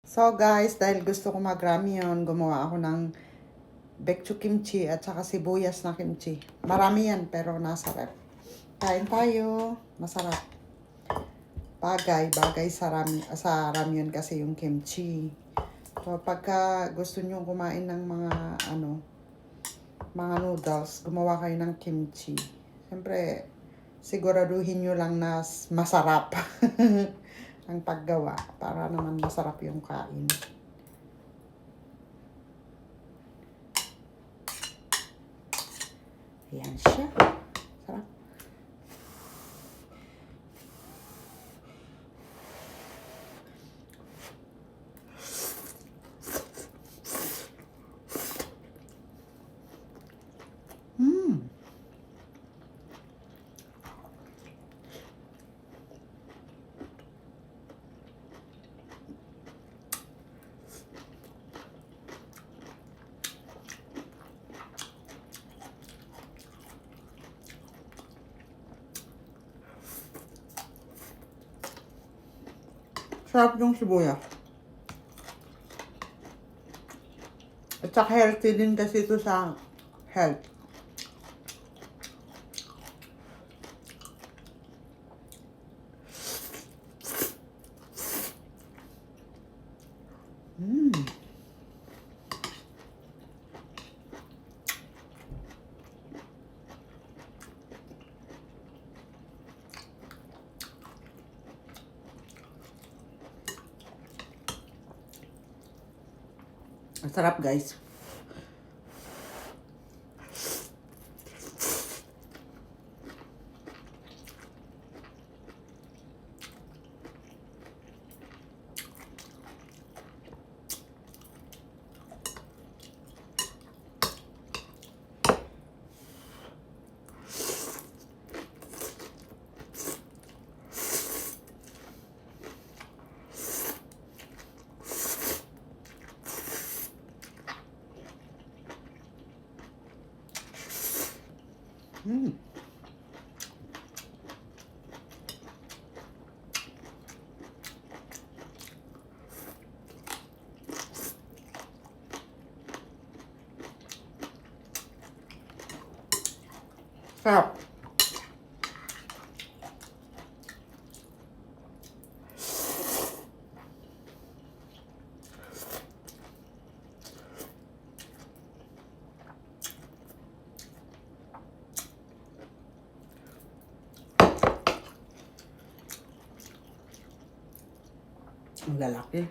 So guys, dahil gusto ko mag-ramyeon, gumawa ako ng baekju kimchi at saka sibuyas na kimchi. Marami yan pero nasa rep. Kain tayo. Masarap. Bagay sa ramyeon kasi yung kimchi. So pagka gusto nyo kumain ng mga noodles, gumawa kayo ng kimchi. Siyempre, siguraduhin nyo lang na masarap ang paggawa para naman masarap yung kain. Ayan siya. Sarap. Sarap yung sibuyas. At saka healthy din kasi ito sa health. Ang sarap guys. Sarap. Ang lalaki.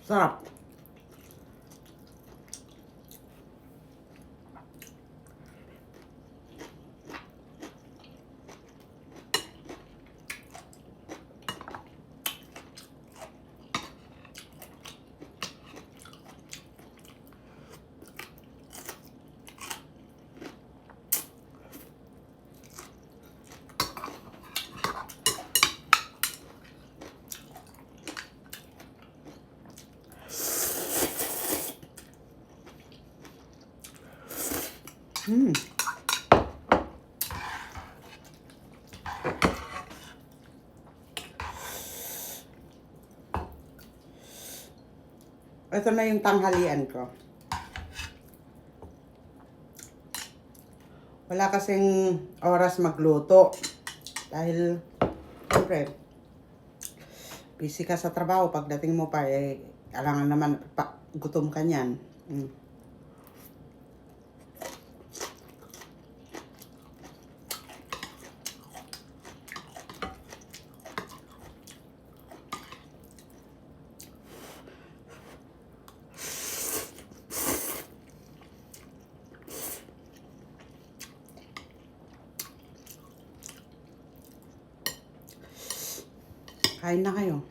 Sarap. Hmm. Ito na yung tanghalian ko. Wala kasing oras magluto. Dahil, siyempre, busy ka sa trabaho. Pagdating mo pa, alangan naman, gutom ka niyan. Kain na kayo.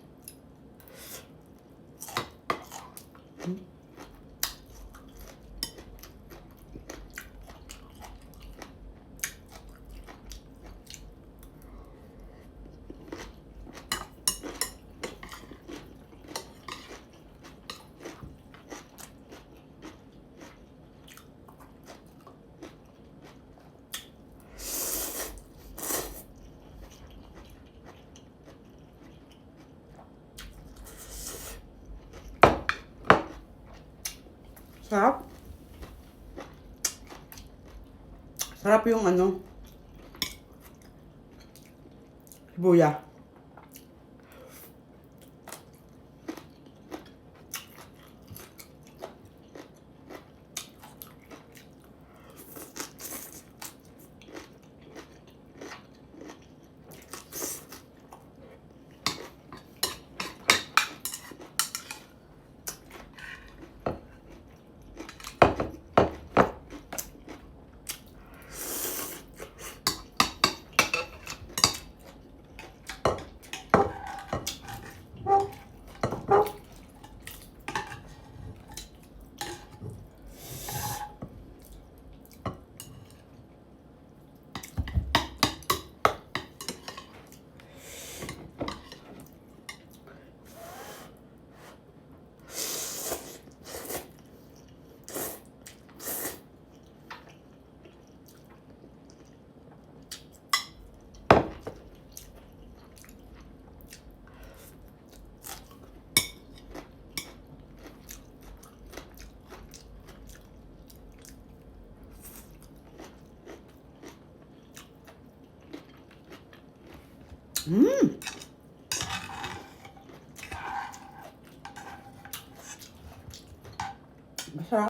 Sarap. Sarap yung luya. Mmm.